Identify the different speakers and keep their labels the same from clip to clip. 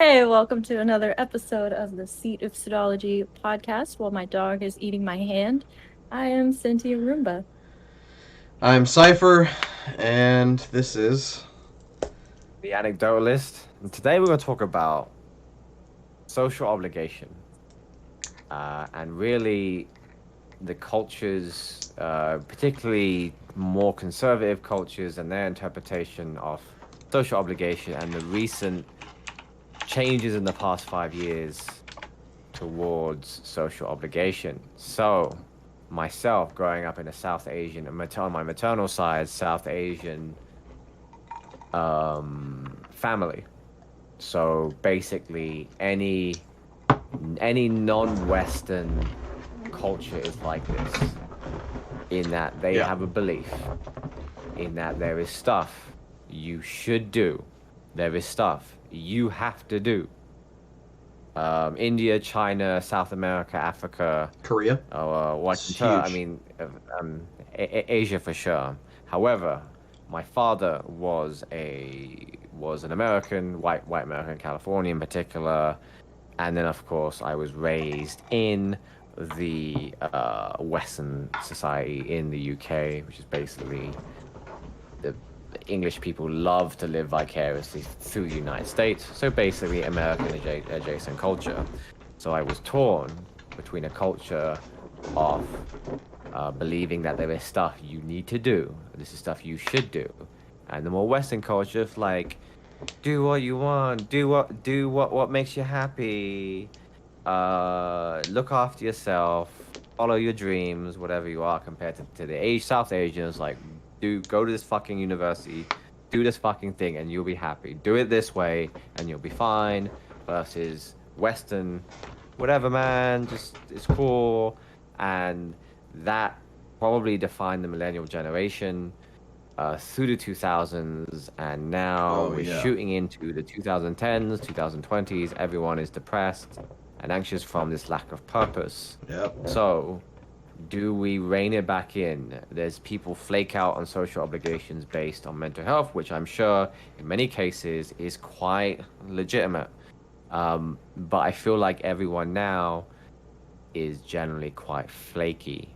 Speaker 1: Hey, welcome to another episode of the Seat of Pseudology podcast. While my dog is eating my hand, I am Cynthia Roomba.
Speaker 2: I'm Cypher, and this is.
Speaker 3: The Anecdotalist. And today we're going to talk about social obligation and really the cultures, particularly more conservative cultures and their interpretation of social obligation and the recent changes in the past 5 years towards social obligation. So, myself growing up in a South Asian, my maternal side, South Asian family. So basically, any non-Western culture is like this, in that they
Speaker 2: Yeah.
Speaker 3: have a belief, in that there is stuff you should do, there is stuff you have to do. India, China, South America, Africa,
Speaker 2: Korea.
Speaker 3: Western
Speaker 2: It's
Speaker 3: I
Speaker 2: huge.
Speaker 3: mean, Asia for sure. However, my father was an American, white American, California in particular, and then of course I was raised in the Western society in the UK, which is basically the English people love to live vicariously through the United States. So basically, American adjacent culture. So I was torn between a culture of believing that there is stuff you need to do, this is stuff you should do, and the more Western culture of like, do what you want, do what makes you happy, look after yourself, follow your dreams, whatever you are, compared to the South Asians, like, go to this fucking university, do this fucking thing, and you'll be happy. Do it this way, and you'll be fine. Versus Western, whatever, man, just it's cool, and that probably defined the millennial generation through the 2000s, and now
Speaker 2: Oh
Speaker 3: we're
Speaker 2: yeah.
Speaker 3: shooting into the 2010s, 2020s. Everyone is depressed and anxious from this lack of purpose.
Speaker 2: Yep.
Speaker 3: So, do we rein it back in? There's people flake out on social obligations based on mental health, which I'm sure in many cases is quite legitimate. But I feel like everyone now is generally quite flaky.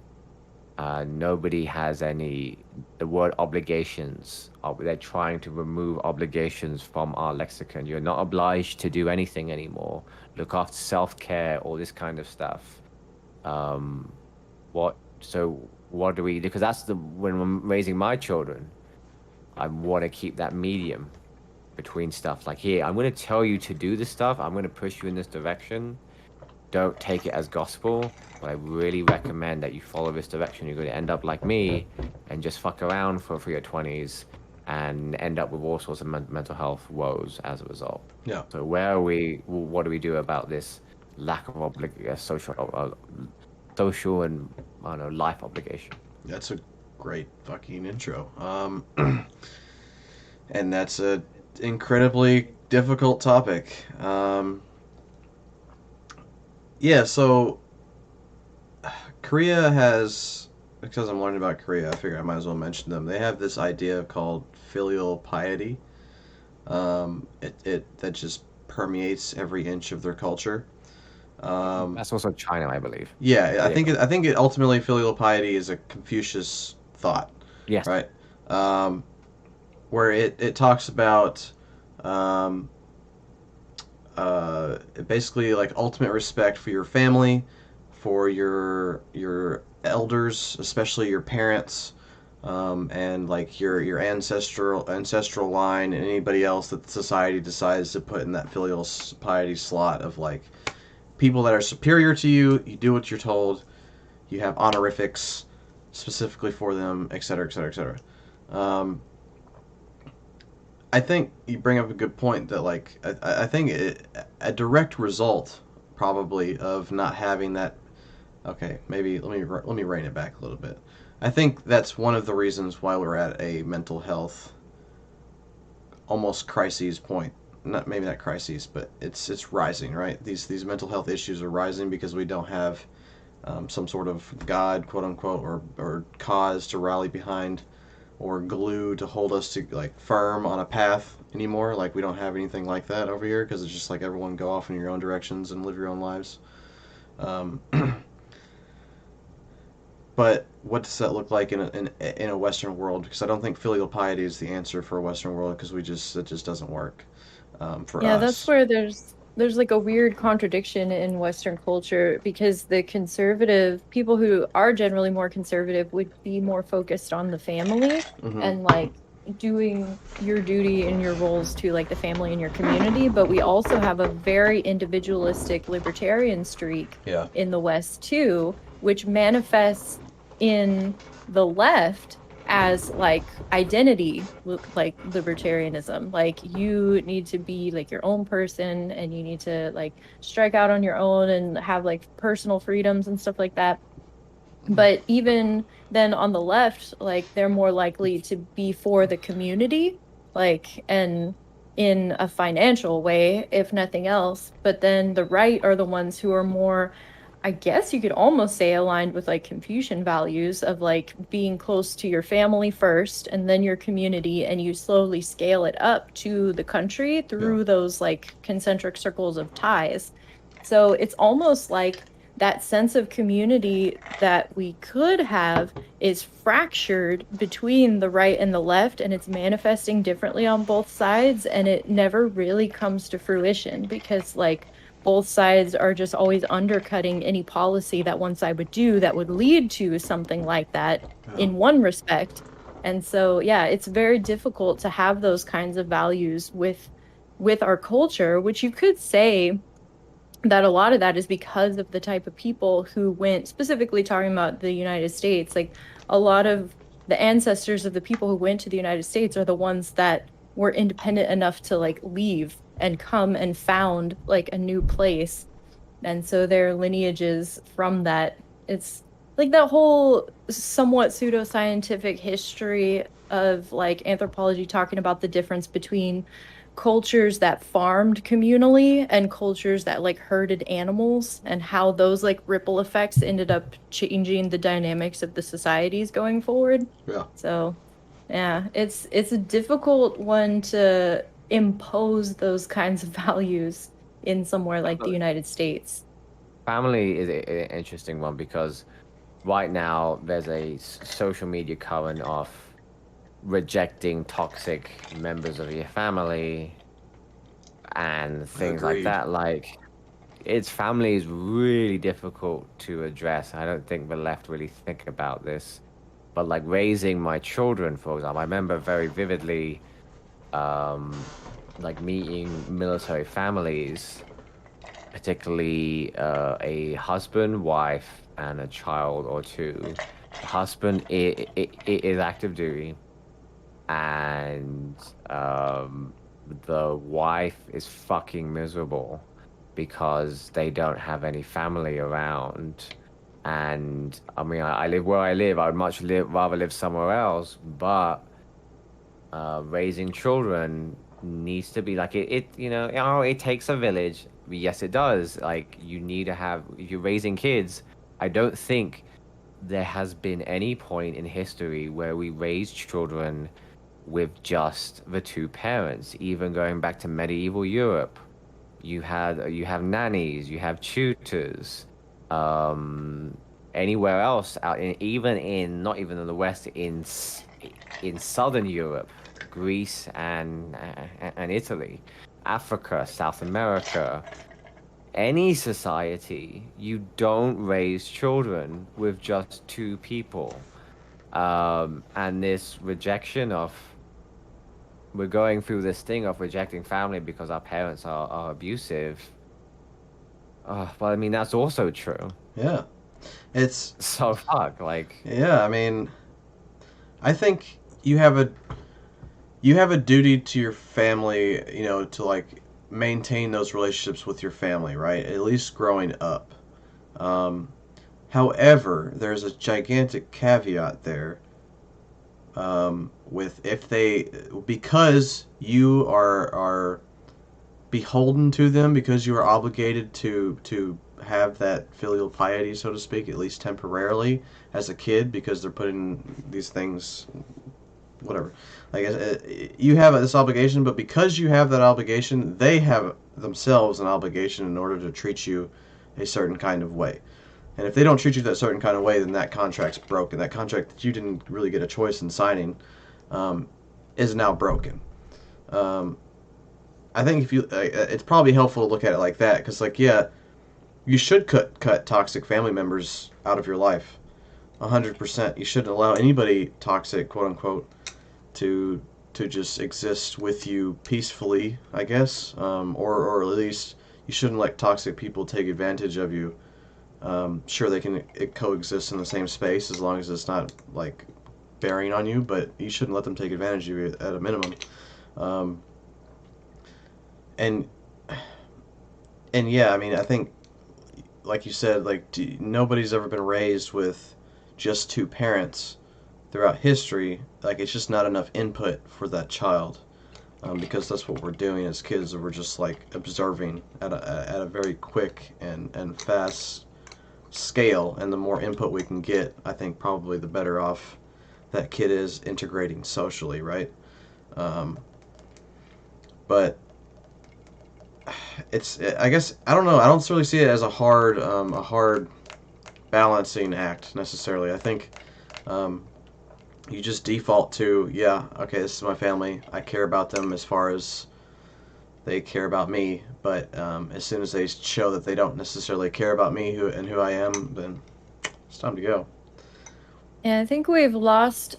Speaker 3: Nobody has the word obligations. They're trying to remove obligations from our lexicon. You're not obliged to do anything anymore. Look after self-care, all this kind of stuff. Um, what do we, because when I'm raising my children, I want to keep that medium between stuff. Like, here, I'm going to tell you to do this stuff. I'm going to push you in this direction. Don't take it as gospel, but I really recommend that you follow this direction. You're going to end up like me and just fuck around for your 20s and end up with all sorts of mental health woes as a result.
Speaker 2: Yeah.
Speaker 3: So where are we? What do we do about this lack of social and, I don't know, life obligation?
Speaker 2: That's a great fucking intro. And that's a incredibly difficult topic. Yeah. So Korea has, because I'm learning about Korea, I figure I might as well mention them. They have this idea called filial piety. It that just permeates every inch of their culture. Um,
Speaker 3: That's also China, I believe.
Speaker 2: Yeah, I
Speaker 3: Yeah,
Speaker 2: think
Speaker 3: go.
Speaker 2: I think it ultimately filial piety is a Confucius thought,
Speaker 3: Yes.
Speaker 2: right? Um, where it talks about um, basically like ultimate respect for your family, for your elders, especially your parents, and like your ancestral line, and anybody else that society decides to put in that filial piety slot of like people that are superior to you. You do what you're told. You have honorifics specifically for them, et cetera, et cetera, et cetera. Um, I think you bring up a good point that like I think a direct result probably of not having that. Okay, maybe let me rein it back a little bit. I think that's one of the reasons why we're at a mental health almost crises point. Not maybe not crises, but it's rising, right? These mental health issues are rising because we don't have some sort of God, quote unquote, or cause to rally behind, or glue to hold us to like firm on a path anymore. Like we don't have anything like that over here because it's just like everyone go off in your own directions and live your own lives. Um, but what does that look like in a Western world? Because I don't think filial piety is the answer for a Western world because it just doesn't work for
Speaker 1: Yeah, that's
Speaker 2: us.
Speaker 1: where there's like a weird contradiction in Western culture because the conservative people who are generally more conservative would be more focused on the family
Speaker 2: Hmm.
Speaker 1: and like doing your duty and your roles to like the family and your community. But we also have a very individualistic libertarian streak
Speaker 2: Yeah.
Speaker 1: in the West too, which manifests in the left as like identity like libertarianism, like you need to be like your own person and you need to like strike out on your own and have like personal freedoms and stuff like that. But even then on the left, like they're more likely to be for the community, like, and in a financial way, if nothing else. But then the right are the ones who are more, I guess you could almost say, aligned with like Confucian values of like being close to your family first and then your community, and you slowly scale it up to the country
Speaker 2: Yeah.
Speaker 1: through those like concentric circles of ties. So it's almost like that sense of community that we could have is fractured between the right and the left, and it's manifesting differently on both sides, and it never really comes to fruition because like both sides are just always undercutting any policy that one side would do that would lead to something like that
Speaker 2: Yeah.
Speaker 1: in one respect. And so yeah, it's very difficult to have those kinds of values with our culture, which you could say that a lot of that is because of the type of people who went, specifically talking about the United States. Like a lot of the ancestors of the people who went to the United States are the ones that were independent enough to like leave and come and found like a new place. And so their lineages from that, it's like that whole somewhat pseudoscientific history of like anthropology talking about the difference between cultures that farmed communally and cultures that like herded animals, and how those like ripple effects ended up changing the dynamics of the societies going forward.
Speaker 2: Yeah.
Speaker 1: So yeah, it's a difficult one to impose those kinds of values in somewhere like the United States.
Speaker 3: Family is an interesting one because right now there's a social media current of rejecting toxic members of your family and things like
Speaker 2: Agreed.
Speaker 3: that. Like, it's family is really difficult to address. I don't think the left really think about this. But like raising my children, for example, I remember very vividly, um, like meeting military families, particularly a husband, wife, and a child or two. The husband is active duty, and the wife is fucking miserable because they don't have any family around. And I mean, I live where I live. I would rather live somewhere else, but raising children needs to be like it takes a village. Yes, it does. Like, you need to have, if you're raising kids, I don't think there has been any point in history where we raised children with just the two parents. Even going back to medieval Europe, you have nannies, you have tutors. Anywhere else out in, even in, not even in the West, in Southern Europe, Greece and Italy, Africa, South America, any society, you don't raise children with just two people. And this rejection of, we're going through this thing of rejecting family because our parents are abusive. But I mean, that's also true.
Speaker 2: Yeah. It's
Speaker 3: So fuck, like,
Speaker 2: yeah. I mean, I think you have a duty to your family, you know, to like maintain those relationships with your family, right? At least growing up. Um, However, there's a gigantic caveat there. With if they because you are beholden to them because you are obligated to have that filial piety, so to speak, at least temporarily as a kid because they're putting these things whatever. Like you have this obligation, but because you have that obligation, they have themselves an obligation in order to treat you a certain kind of way. And if they don't treat you that certain kind of way, then that contract's broken. That contract that you didn't really get a choice in signing um, is now broken. Um, I think if you, it's probably helpful to look at it like that, because like yeah, you should cut toxic family members out of your life. 100%. You shouldn't allow anybody toxic, quote unquote, to just exist with you peacefully, I guess, or at least you shouldn't let toxic people take advantage of you. Sure, they can coexist in the same space as long as it's not like bearing on you, but you shouldn't let them take advantage of you at a minimum. Um, and and yeah, I mean, I think like you said, like nobody's ever been raised with just two parents throughout history. Like it's just not enough input for that child, because that's what we're doing as kids. We're just like observing at a very quick and fast scale, and the more input we can get, I think probably the better off that kid is integrating socially, right? Um, but it's I guess I don't know. I don't really see it as a hard balancing act necessarily. I think um, you just default to yeah, okay, this is my family. I care about them as far as they care about me. But as soon as they show that they don't necessarily care about me who I am, then it's time to go.
Speaker 1: And I think we've lost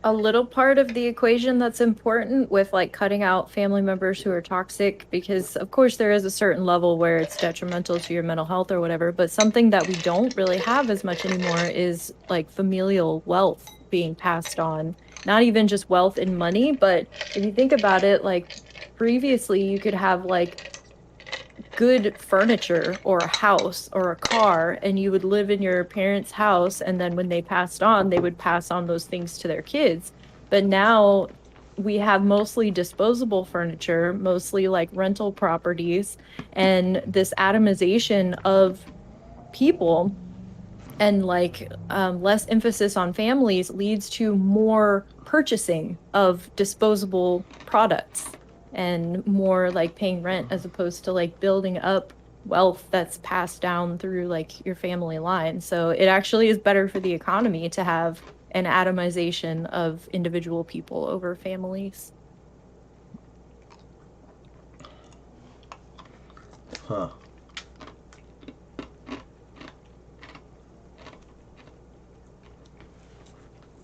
Speaker 1: a little part of the equation that's important with like cutting out family members who are toxic, because of course there is a certain level where it's detrimental to your mental health or whatever, but something that we don't really have as much anymore is like familial wealth being passed on. Not even just wealth in money, but if you think about it, like previously you could have like good furniture or a house or a car, and you would live in your parents' house, and then when they passed on they would pass on those things to their kids. But now we have mostly disposable furniture, mostly like rental properties, and this atomization of people, and like less emphasis on families leads to more purchasing of disposable products and more like paying rent as opposed to like building up wealth that's passed down through like your family line. So it actually is better for the economy to have an atomization of individual people over families.
Speaker 2: Huh.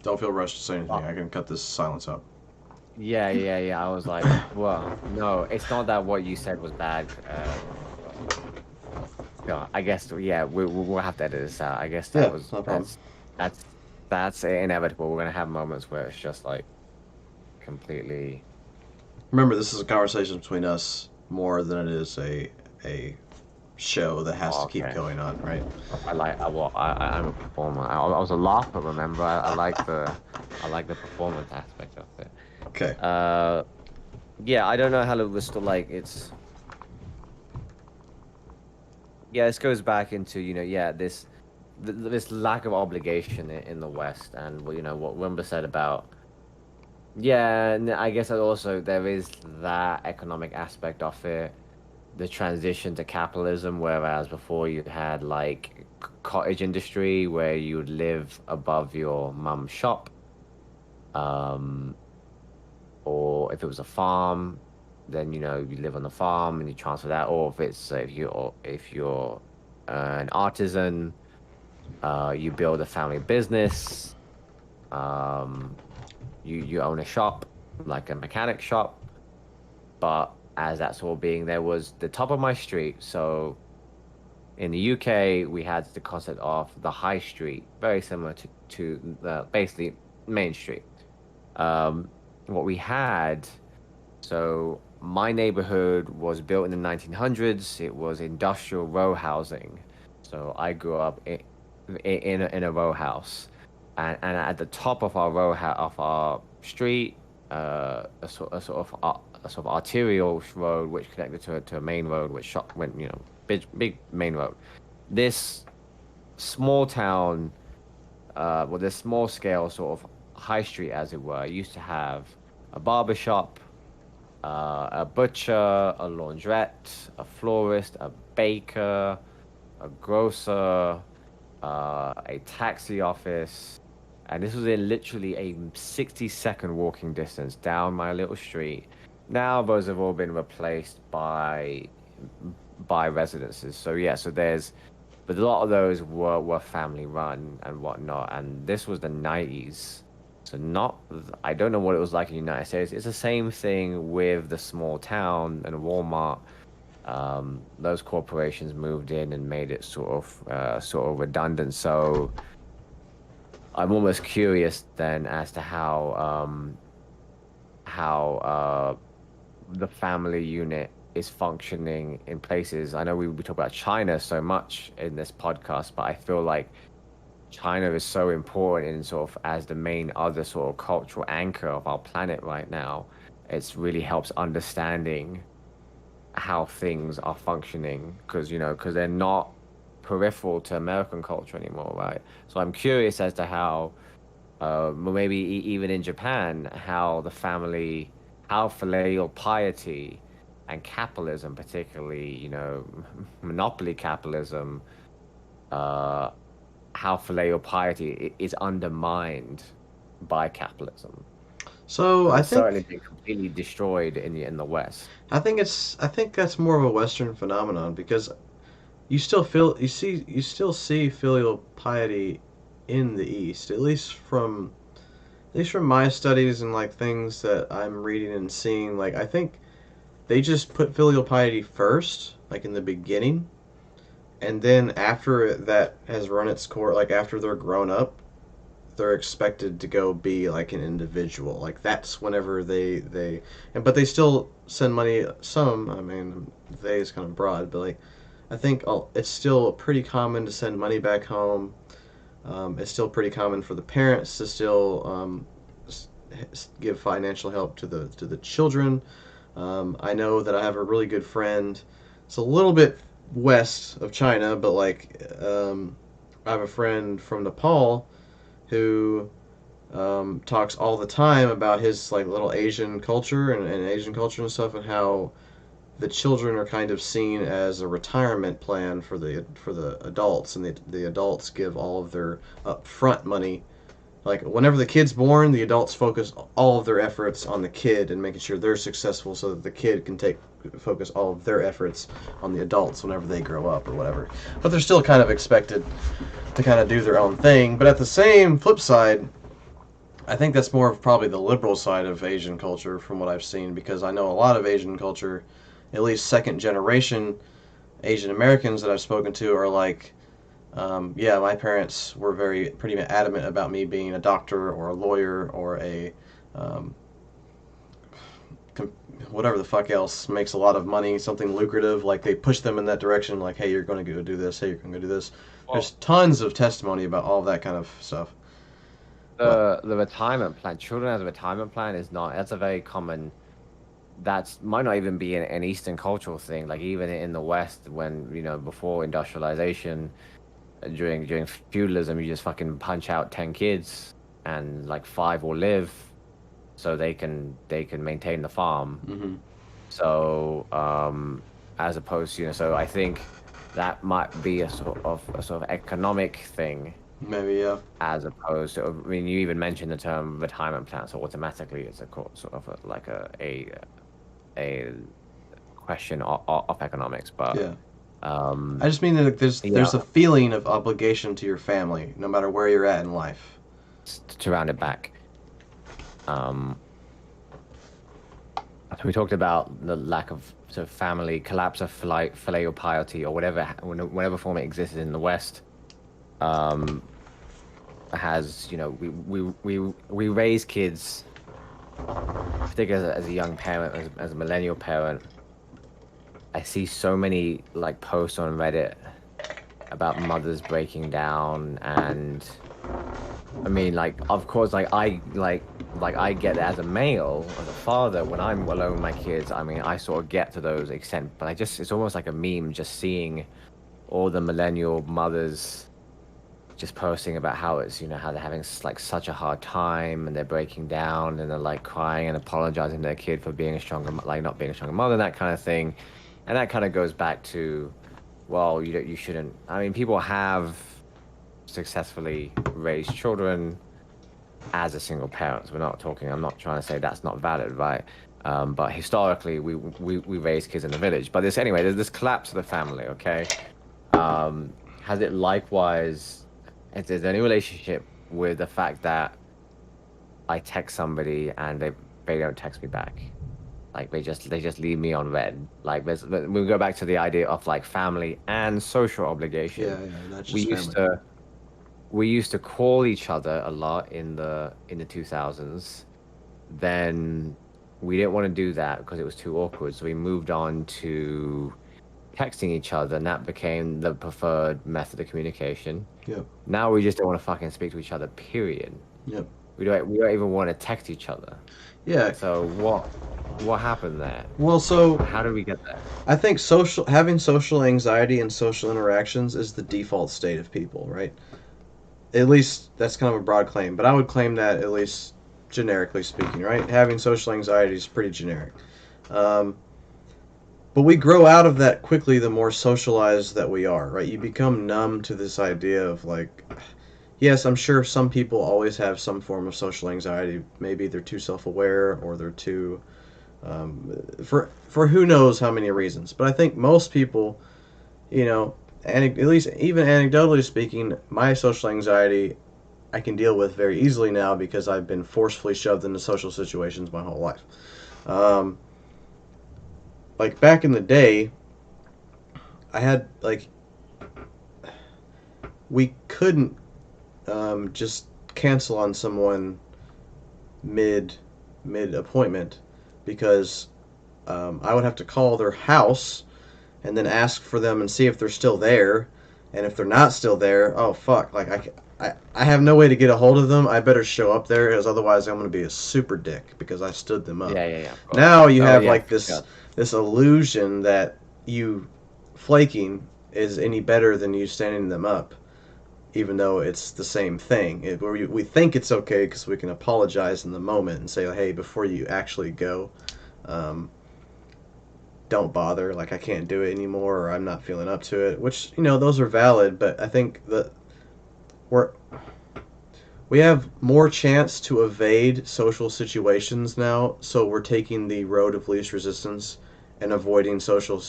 Speaker 2: Don't feel rushed to say anything. I can cut this silence out.
Speaker 3: Yeah. I was like, well, no, it's not that what you said was bad. No, I guess yeah, we'll have to edit this out. I guess
Speaker 2: Yeah,
Speaker 3: that was
Speaker 2: no problem.
Speaker 3: that's that's inevitable. We're gonna have moments where it's just like completely.
Speaker 2: Remember, this is a conversation between us more than it is a show that has
Speaker 3: Oh,
Speaker 2: to keep
Speaker 3: okay.
Speaker 2: going on, right?
Speaker 3: I'm a performer. I was a laugher. Remember, I like the performance aspect of it.
Speaker 2: Okay.
Speaker 3: Uh, yeah, I don't know how to list like it's. Yeah, this goes back into yeah this lack of obligation in the West, and well, what Wimber said about yeah, and I guess that also there is that economic aspect of it, the transition to capitalism, whereas before you had like cottage industry where you would live above your mum's shop, um, or if it was a farm, then you live on the farm and you transfer that, or if it's if you're an artisan, you build a family business, um, you own a shop, like a mechanic shop. But as that's all being, there was the top of my street. So in the UK, we had the concept of the high street, very similar to the basically Main Street. Um, what we had, so my neighborhood was built in the 1900s. It was industrial row housing. So I grew up in a row house, and at the top of our of our street, a sort of arterial road which connected to a main road, which went big main road. This small town, with this small scale sort of high street, as it were, used to have a barber shop, a butcher, a laundrette, a florist, a baker, a grocer, a taxi office, and this was in literally a 60-second walking distance down my little street. Now those have all been replaced by residences. So yeah, so there's, but a lot of those were family run and whatnot, and this was the 90s. So not, I don't know what it was like in the United States. It's the same thing with the small town and Walmart. Those corporations moved in and made it sort of redundant. So I'm almost curious then as to how the family unit is functioning in places. I know we talk about China so much in this podcast, but I feel like China is so important in sort of as the main other sort of cultural anchor of our planet right now. It's really helps understanding how things are functioning because they're not peripheral to American culture anymore, right? So I'm curious as to how, maybe even in Japan, how filial piety and capitalism, particularly, monopoly capitalism, how filial piety is undermined by capitalism.
Speaker 2: So I
Speaker 3: It's
Speaker 2: think
Speaker 3: certainly been completely destroyed in the West.
Speaker 2: I think that's more of a Western phenomenon because you still see filial piety in the East, at least from my studies and like things that I'm reading and seeing. Like I think they just put filial piety first, like in the beginning, and then after that has run its course, like after they're grown up, they're expected to go be like an individual. Like that's whenever but they still send money. Some, I mean, they is kind of broad, but like I think it's still pretty common to send money back home. It's still pretty common for the parents to still give financial help to the children. I know that I have a really good friend. It's a little bit west of China, but like I have a friend from Nepal who talks all the time about his like little Asian culture and Asian culture and stuff, and how the children are kind of seen as a retirement plan for the adults, and the adults give all of their upfront money. Like whenever the kid's born, the adults focus all of their efforts on the kid and making sure they're successful, so that the kid can focus all of their efforts on the adults whenever they grow up or whatever. But they're still kind of expected to kind of do their own thing. But at the same flip side, I think that's more of probably the liberal side of Asian culture from what I've seen, because I know a lot of Asian culture, at least second generation Asian Americans that I've spoken to, are like, yeah, my parents were pretty adamant about me being a doctor or a lawyer or a whatever the fuck else makes a lot of money, something lucrative. Like they push them in that direction. Like, hey, you're going to go do this. Hey, you're going to go do this.
Speaker 3: Well,
Speaker 2: There's tons of testimony about all that kind of stuff.
Speaker 3: the retirement plan, children as a retirement plan is not. That's a very common. That's might not even be an Eastern cultural thing. Like even in the West, when before industrialization, during feudalism, you just fucking punch out 10 kids, and like 5 will live, so they can maintain the farm.
Speaker 2: Mm-hmm.
Speaker 3: So as opposed to so I think that might be a sort of economic thing,
Speaker 2: Maybe, yeah.
Speaker 3: as opposed to, I mean, you even mentioned the term retirement plan, so automatically it's sort of like a question of economics, but
Speaker 2: Yeah. I just mean that there's a feeling of obligation to your family, no matter where you're at in life.
Speaker 3: to round it back, so we talked about the lack of sort of family, collapse of filial piety, or whatever form it existed in the West. Has we raise kids, particularly as a young parent, as a millennial parent. I see so many like posts on Reddit about mothers breaking down, and I mean, like, of course, like I get it as a male, as a father, when I'm alone with my kids. I mean, I sort of get to those extent, but it's almost like a meme just seeing all the millennial mothers just posting about how it's, how they're having like such a hard time and they're breaking down and they're like crying and apologizing to their kid for being a stronger, like not being a stronger mother, that kind of thing. And that kind of goes back to, well, you shouldn't. I mean, people have successfully raised children as a single parent. So I'm not trying to say that's not valid, right? But historically, we raise kids in the village. But there's this collapse of the family, okay? Has it likewise, is there any relationship with the fact that I text somebody and they don't text me back? Like they just leave me on red. Like we go back to the idea of like family and social obligation.
Speaker 2: Yeah, not
Speaker 3: we
Speaker 2: just
Speaker 3: used
Speaker 2: family.
Speaker 3: to we used to call each other a lot in the 2000s. Then we didn't want to do that because it was too awkward. So we moved on to texting each other, and that became the preferred method of communication.
Speaker 2: Yep.
Speaker 3: Now we just don't want to fucking speak to each other. Period.
Speaker 2: Yep.
Speaker 3: We don't even want to text each other.
Speaker 2: Yeah.
Speaker 3: So what happened there?
Speaker 2: Well, so
Speaker 3: How did we get there?
Speaker 2: I think having social anxiety and social interactions is the default state of people, right? At least that's kind of a broad claim, but I would claim that at least generically speaking, right? Having social anxiety is pretty generic. Um, but we grow out of that quickly the more socialized that we are, right? You become numb to this idea of like, yes, I'm sure some people always have some form of social anxiety. Maybe they're too self-aware or they're too for who knows how many reasons. But I think most people, you know, at least even anecdotally speaking, my social anxiety I can deal with very easily now because I've been forcefully shoved into social situations my whole life. Um, like back in the day, I had like we couldn't just cancel on someone mid mid appointment because I would have to call their house and then ask for them and see if they're still there. And if they're not still there, oh fuck! Like I have no way to get a hold of them. I better show up there, as otherwise I'm going to be a super dick because I stood them up.
Speaker 3: Yeah. Of course.
Speaker 2: Now you
Speaker 3: Oh,
Speaker 2: have
Speaker 3: yeah,
Speaker 2: like
Speaker 3: yeah.
Speaker 2: this illusion that you flaking is any better than you standing them up, even though it's the same thing. Where we think it's okay because we can apologize in the moment and say, hey, before you actually go, um, don't bother. Like I can't do it anymore, or I'm not feeling up to it. Which those are valid, but I think that we're we have more chance to evade social situations now, so we're taking the road of least resistance and avoiding social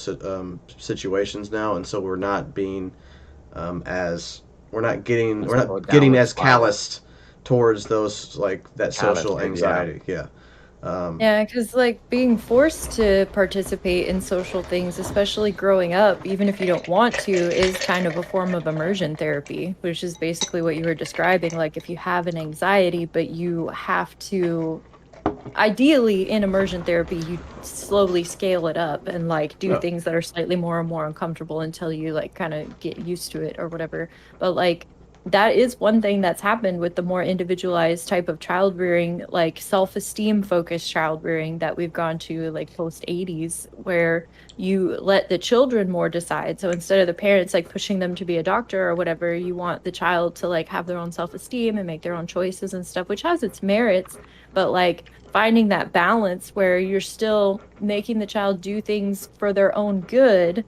Speaker 2: situations now, and so we're not being as
Speaker 3: It's
Speaker 2: we're
Speaker 3: like a
Speaker 2: not getting
Speaker 3: downward
Speaker 2: as
Speaker 3: spiral.
Speaker 2: calloused towards those like that social
Speaker 3: Calloused, yeah.
Speaker 2: anxiety. Yeah. Um,
Speaker 1: Yeah, because like being forced to participate in social things, especially growing up, even if you don't want to, is kind of a form of immersion therapy, which is basically what you were describing. Like if you have an anxiety, but you have to, ideally in immersion therapy, you slowly scale it up and like do
Speaker 2: yeah.
Speaker 1: things that are slightly more and more uncomfortable until you like kind of get used to it or whatever. But like that is one thing that's happened with the more individualized type of child rearing, like self-esteem focused child rearing that we've gone to like post 80s, where you let the children more decide. So instead of the parents like pushing them to be a doctor or whatever, you want the child to like have their own self-esteem and make their own choices and stuff, which has its merits. But like finding that balance where you're still making the child do things for their own good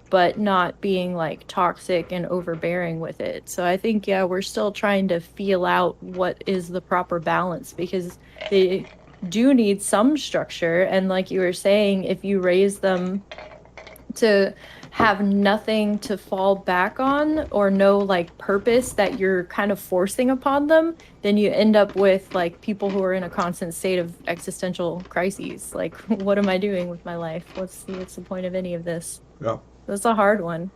Speaker 1: but not being like toxic and overbearing with it. So I think, yeah, we're still trying to feel out what is the proper balance because they do need some structure. And like you were saying, if you raise them to have nothing to fall back on or no like purpose that you're kind of forcing upon them, then you end up with like people who are in a constant state of existential crises. Like, what am I doing with my life? What's the point of any of this?
Speaker 2: Yeah.
Speaker 1: That's a hard one.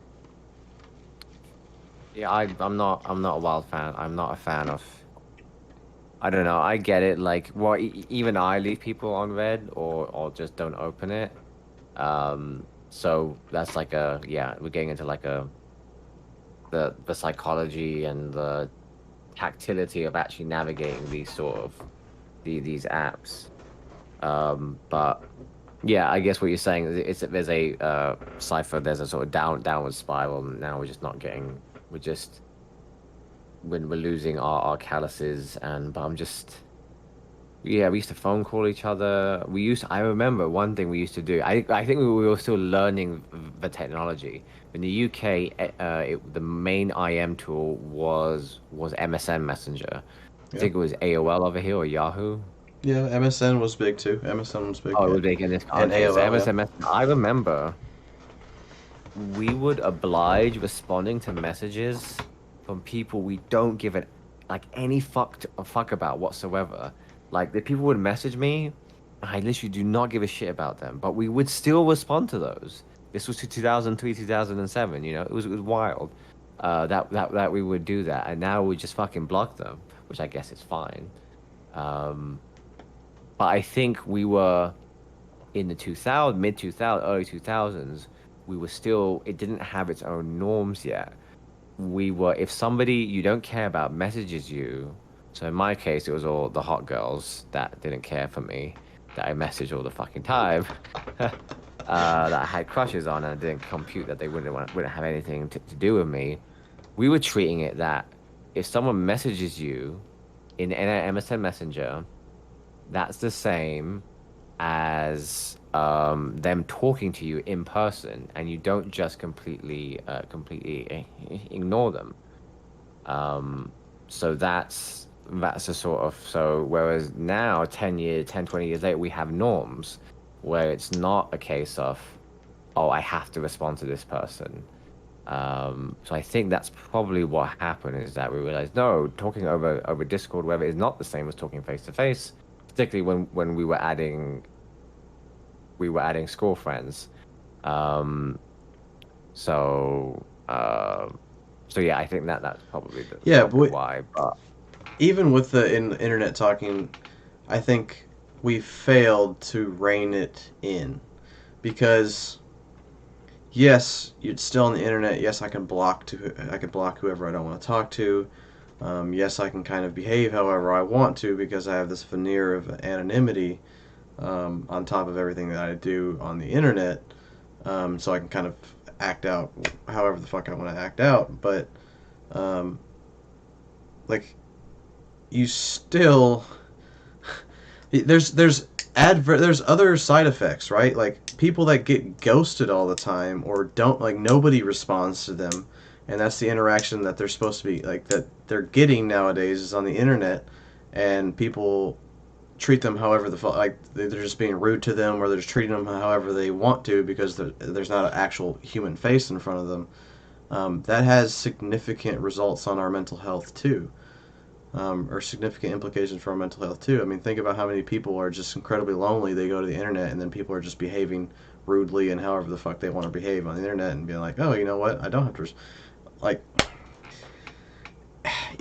Speaker 3: Yeah, I'm not a wild fan. I'm not a fan of. I don't know. I get it. Like, well, even I leave people on red or just don't open it. So that's like we're getting into like the psychology and the tactility of actually navigating these sort of these apps. But yeah, I guess what you're saying is there's a cipher, there's a sort of downward spiral, and now we're just not getting, we're just when we're losing our calluses, and but I'm just yeah, we used to phone call each other. I remember one thing we used to do. I think we were still learning the technology. In the UK, the main IM tool was MSN Messenger. I
Speaker 2: Yeah.
Speaker 3: think it was AOL over here or Yahoo.
Speaker 2: Yeah, MSN was big too. MSN was big.
Speaker 3: Oh, it
Speaker 2: Yeah.
Speaker 3: was big in this.
Speaker 2: And
Speaker 3: Okay, so
Speaker 2: AOL, yeah.
Speaker 3: MSN Messenger. I remember we would oblige responding to messages from people we don't give it like any fuck about whatsoever. Like the people would message me, I literally do not give a shit about them, but we would still respond to those. This was 2003, 2007. It was wild. That we would do that, and now we just fucking block them, which I guess is fine. Um, but I think we were in the 2000, mid 2000, early 2000s, we were still, it didn't have its own norms yet. If somebody you don't care about messages you, so in my case, it was all the hot girls that didn't care for me, that I messaged all the fucking time, that I had crushes on, and I didn't compute that they wouldn't have anything to do with me. We were treating it that if someone messages you in a MSN Messenger, that's the same as them talking to you in person, and you don't just completely ignore them. So that's a sort of so. Whereas now, 20 years later, we have norms where it's not a case of, oh, I have to respond to this person. So I think that's probably what happened is that we realized no, talking over Discord, whether is not the same as talking face to face, particularly when we were adding school friends. Um, so yeah, I think that's probably
Speaker 2: Yeah,
Speaker 3: probably
Speaker 2: but
Speaker 3: why. But
Speaker 2: even with the internet talking, I think we failed to rein it in because yes, you're still on the internet. Yes, I can block whoever I don't want to talk to. Yes, I can kind of behave however I want to because I have this veneer of anonymity on top of everything that I do on the internet. So I can kind of act out however the fuck I want to act out. But um, like you still there's other side effects, right? Like people that get ghosted all the time or don't like nobody responds to them, and that's the interaction that they're supposed to be like that they're getting nowadays is on the internet, and people treat them however like they're just being rude to them or they're just treating them however they want to because there's not an actual human face in front of them. That has significant results on our mental health too, or significant implications for our mental health too. I mean, think about how many people are just incredibly lonely. They go to the internet and then people are just behaving rudely and however the fuck they want to behave on the internet and being like, oh, you know what? I don't have to like.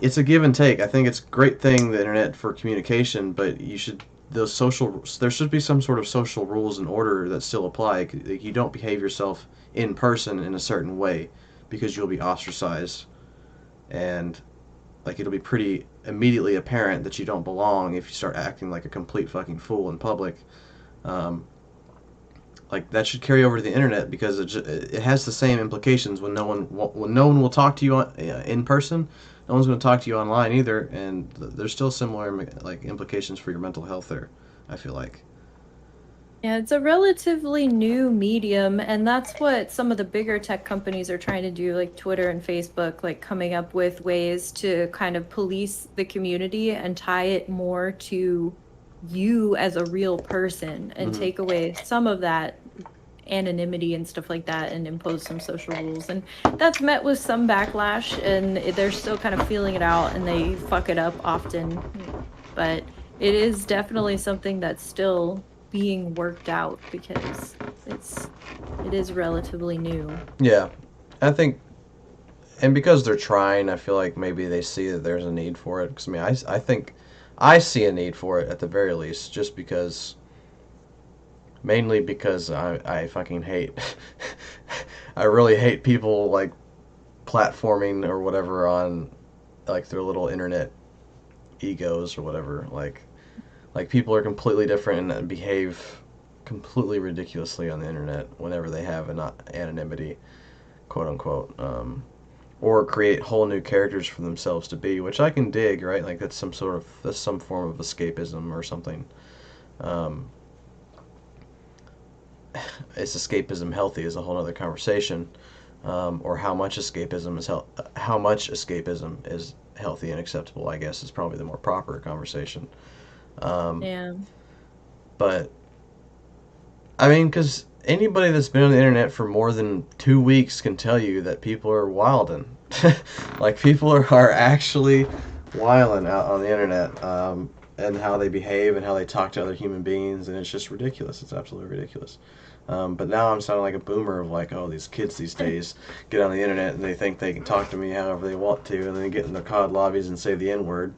Speaker 2: It's a give and take. I think it's a great thing the internet for communication, but there should be some sort of social rules and order that still apply. Like, you don't behave yourself in person in a certain way because you'll be ostracized and like it'll be pretty immediately apparent that you don't belong if you start acting like a complete fucking fool in public. Um, like that should carry over to the internet because it has the same implications when no one will talk to you in person. No one's going to talk to you online either, and there's still similar like implications for your mental health there. I feel like.
Speaker 1: Yeah, it's a relatively new medium, and that's what some of the bigger tech companies are trying to do, like Twitter and Facebook, like coming up with ways to kind of police the community and tie it more to you as a real person and
Speaker 2: Mm-hmm.
Speaker 1: take away some of that anonymity and stuff like that and impose some social rules. And that's met with some backlash, and they're still kind of feeling it out and they fuck it up often. But it is definitely something that's still being worked out because it is relatively new.
Speaker 2: Yeah, I think, and because they're trying, I feel like maybe they see that there's a need for it. Because I mean, I think I see a need for it at the very least, just because mainly because I fucking hate I really hate people like platforming or whatever on like their little internet egos or whatever like people are completely different and behave completely ridiculously on the internet whenever they have an anonymity, quote unquote, or create whole new characters for themselves to be, which I can dig, right? Like that's some form of escapism or something. Um, is escapism healthy is a whole other conversation, or how much escapism is healthy and acceptable. I guess is probably the more proper conversation. Um,
Speaker 1: Yeah.
Speaker 2: but I mean, because anybody that's been on the internet for more than 2 weeks can tell you that people are wilding. Like people are actually wilding out on the internet, and how they behave and how they talk to other human beings, and it's just ridiculous. It's absolutely ridiculous. But now I'm sounding like a boomer of like, oh, these kids these days get on the internet and they think they can talk to me however they want to, and then they get in their COD lobbies and say the N word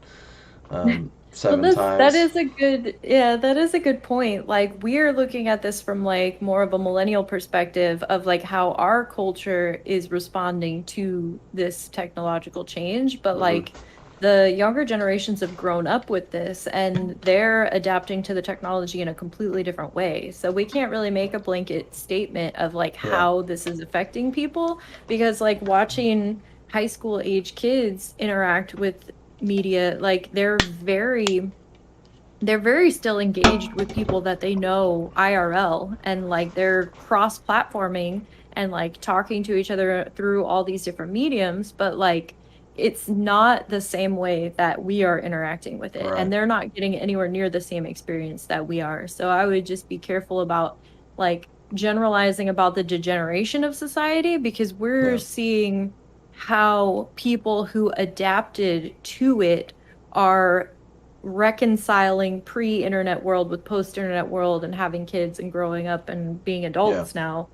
Speaker 1: Well,
Speaker 2: seven
Speaker 1: that
Speaker 2: times.
Speaker 1: is a good, yeah, that is a good point. Like we're looking at this from like more of a millennial perspective of like how our culture is responding to this technological change, but
Speaker 2: Hmm.
Speaker 1: like the younger generations have grown up with this and they're adapting to the technology in a completely different way. So we can't really make a blanket statement of like
Speaker 2: Yeah,
Speaker 1: how this is affecting people because like watching high school age kids interact with media like they're very still engaged with people that they know IRL and like they're cross-platforming and like talking to each other through all these different mediums, but like it's not the same way that we are interacting with it
Speaker 2: right.
Speaker 1: and they're not getting anywhere near the same experience that we are. So I would just be careful about like generalizing about the degeneration of society because we're
Speaker 2: Yeah,
Speaker 1: seeing how people who adapted to it are reconciling pre-internet world with post-internet world and having kids and growing up and being
Speaker 2: yeah.
Speaker 1: adults now.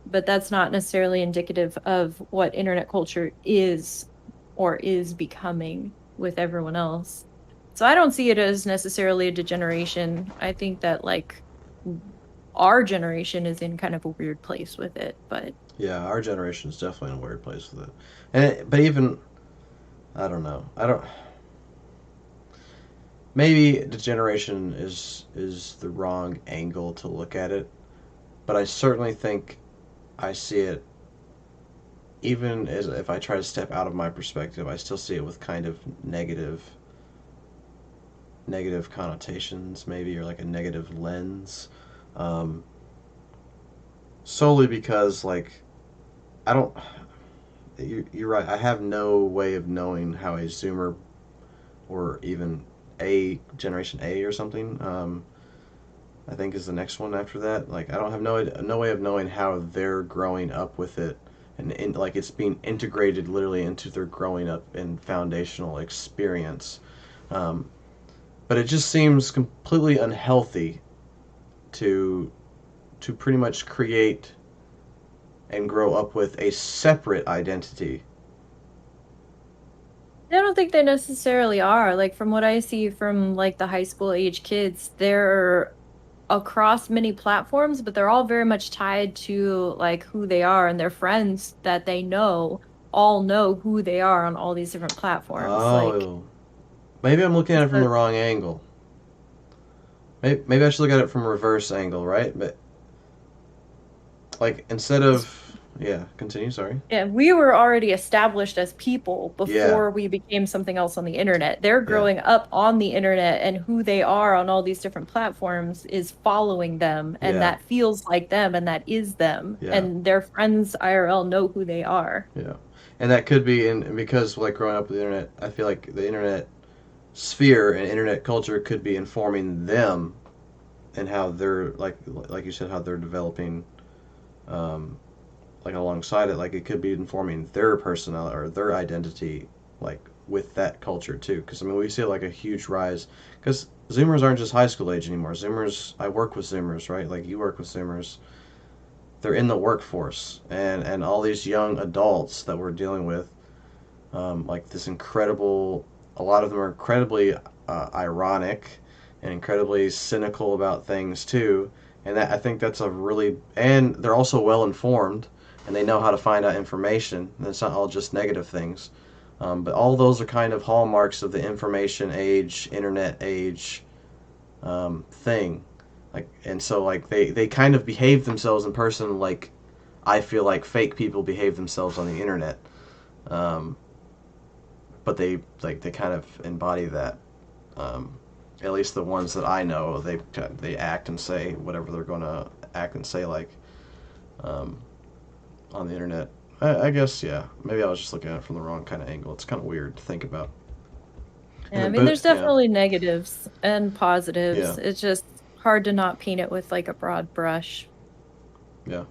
Speaker 1: But that's not necessarily indicative of what internet culture is or is becoming with everyone else. So I don't see it as necessarily a degeneration. I think that like our generation is in kind of a weird place with it, but
Speaker 2: Yeah, our generation is definitely in a weird place with it. But even I don't know. I don't. Maybe degeneration is the wrong angle to look at it, but I certainly think I see it. Even as if I try to step out of my perspective, I still see it with kind of negative connotations, maybe, or like a negative lens. Um, Solely because like I don't. You're right. I have no way of knowing how a Zoomer or even a Generation A or something. I think is the next one after that. Like I don't have no way of knowing how they're growing up with it, and like it's being integrated literally into their growing up and foundational experience. Um, but it just seems completely unhealthy to pretty much create and grow up with a separate identity.
Speaker 1: I don't think they necessarily are. Like from what I see from like the high school age kids, they're across many platforms, but they're all very much tied to like who they are and their friends that they know all know who they are on all these different platforms. Like,
Speaker 2: Oh, maybe I'm looking at it from
Speaker 1: so
Speaker 2: the wrong angle. Maybe I should look at it from a reverse angle, right? But like instead of yeah, continue. Sorry.
Speaker 1: yeah, we were already established as people
Speaker 2: Yeah,
Speaker 1: before we became something else on the internet. They're
Speaker 2: yeah,
Speaker 1: growing up on the internet, and who they are on all these different platforms is following them, and
Speaker 2: yeah,
Speaker 1: that feels like them, and that is them.
Speaker 2: yeah,
Speaker 1: And their friends IRL know who they are.
Speaker 2: yeah. And that could be in because like growing up with the internet, I feel like the internet sphere and internet culture could be informing them and how they're like you said how they're developing um, like alongside it, like it could be informing their personality or their identity, like with that culture too. Because I mean, we see like a huge rise. Because Zoomers aren't just high school age anymore. Zoomers, I work with Zoomers, right? Like you work with Zoomers. They're in the workforce, and all these young adults that we're dealing with, like this incredible. A lot of them are incredibly ironic and incredibly cynical about things too. And that I think that's a really and they're also well informed and they know how to find out information. And it's not all just negative things. But all those are kind of hallmarks of the information age, internet age thing. Like, and so like they kind of behave themselves in person like I feel like fake people behave themselves on the internet. um, but they kind of embody that. Um, at least the ones that I know, they act and say whatever they're going to act and say, like, um, on the internet. I guess, yeah. Maybe I was just looking at it from the wrong kind of angle. It's kind of weird to think about. And
Speaker 1: Yeah, I
Speaker 2: then,
Speaker 1: mean,
Speaker 2: but
Speaker 1: there's
Speaker 2: yeah,
Speaker 1: definitely negatives and
Speaker 2: yeah,
Speaker 1: positives. It's just hard to not paint it with like a broad brush.
Speaker 2: yeah,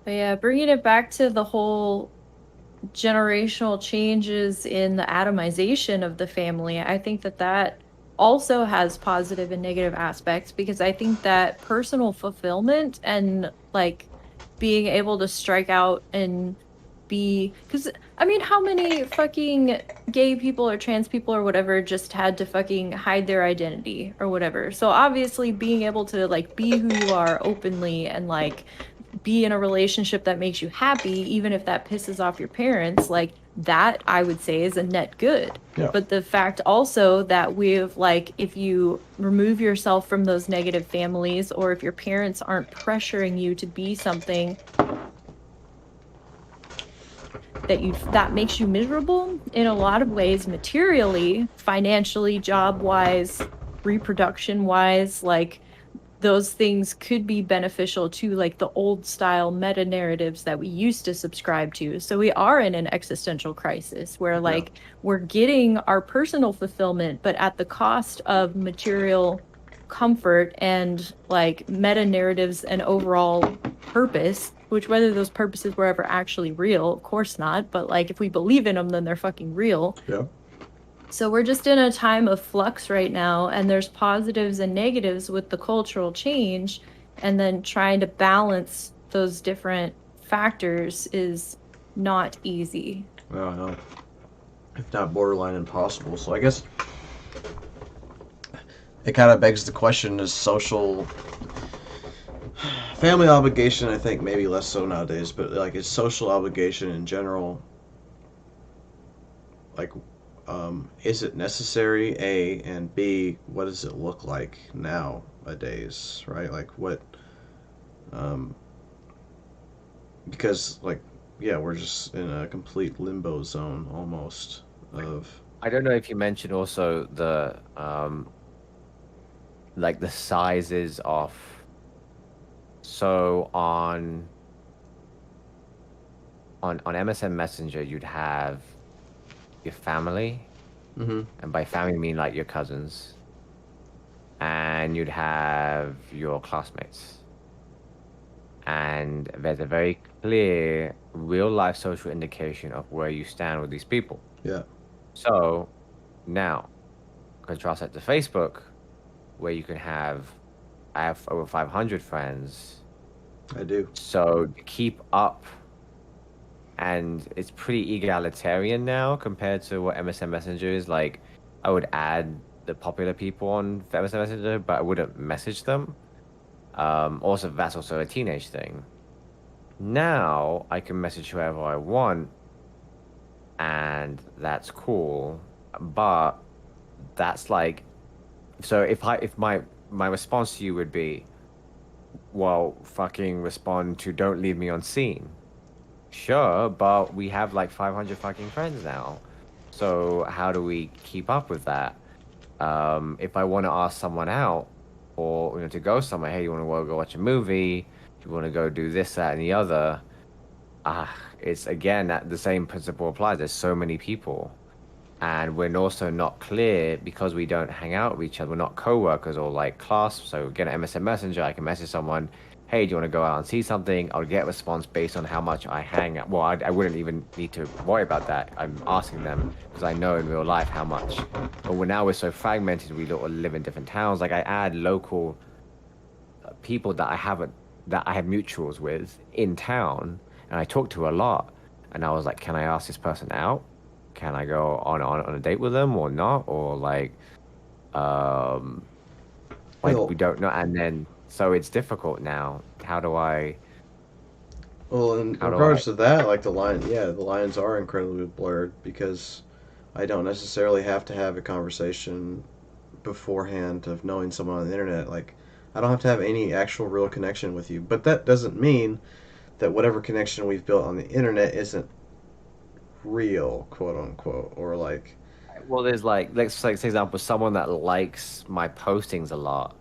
Speaker 1: But yeah, bringing it back to the whole generational changes in the atomization of the family, I think that that also has positive and negative aspects because I think that personal fulfillment and like being able to strike out and be, because I mean, how many fucking gay people or trans people or whatever just had to fucking hide their identity or whatever. So obviously being able to like be who you are openly and like be in a relationship that makes you happy, even if that pisses off your parents, like that I would say is a net good.
Speaker 2: yeah.
Speaker 1: But the fact also that we've like, if you remove yourself from those negative families, or if your parents aren't pressuring you to be something that makes you miserable in a lot of ways, materially, financially, job wise, reproduction wise, like those things could be beneficial to like the old style meta narratives that we used to subscribe to. So we are in an existential crisis where
Speaker 2: Yeah.
Speaker 1: like we're getting our personal fulfillment, but at the cost of material comfort and like meta narratives and overall purpose, which whether those purposes were ever actually real, of course not, but like if we believe in them, then they're fucking real.
Speaker 2: Yeah.
Speaker 1: So we're just in a time of flux right now, and there's positives and negatives with the cultural change, and then trying to balance those different factors is not easy.
Speaker 2: Well, no, if not borderline impossible. So I guess it kind of begs the question: is social family obligation? I think maybe less so nowadays, but like, is social obligation in general like, is it necessary? A and B, what does it look like nowadays? Right? Like what? Um, because like, yeah, we're just in a complete limbo zone almost of.
Speaker 3: I don't know if you mentioned also the like the sizes of, so on MSN Messenger you'd have your family,
Speaker 2: Mm-hmm.
Speaker 3: and by family I mean like your cousins, and you'd have your classmates. And there's a very clear real life social indication of where you stand with these people.
Speaker 2: Yeah,
Speaker 3: So now contrast that to Facebook, where you can have, I have over 500 friends.
Speaker 2: I do.
Speaker 3: So to keep up, and it's pretty egalitarian now compared to what MSN Messenger is. Like, I would add the popular people on MSN Messenger, but I wouldn't message them. Also, that's also a teenage thing. Now I can message whoever I want, and that's cool. But that's like, so if my response to you would be, well, fucking respond to "Don't leave me on scene." Sure, but we have like 500 fucking friends now. So how do we keep up with that? If I want to ask someone out, or to go somewhere, hey, you want to go watch a movie? You want to go do this, that, and the other? It's again that the same principle applies. There's so many people, and we're also not clear because we don't hang out with each other. We're not co-workers or like class. So again, MSN Messenger, I can message someone, hey, do you want to go out and see something? I'll get a response based on how much I hang out. Well, I wouldn't even need to worry about that. I'm asking them because I know in real life how much. But we're so fragmented. We all live in different towns. Like I add local people that I have mutuals with in town, and I talk to a lot. And I was like, can I ask this person out? Can I go on a date with them or not? Or um, like we
Speaker 2: Well,
Speaker 3: don't know. And then so it's difficult now.
Speaker 2: well, in
Speaker 3: How do I?
Speaker 2: regards to that, like the lines are incredibly blurred because I don't necessarily have to have a conversation beforehand of knowing someone on the internet. Like, I don't have to have any actual real connection with you. But that doesn't mean that whatever connection we've built on the internet isn't real, quote unquote, or like,
Speaker 3: Well, there's like, let's like, for example, someone that likes my postings a lot,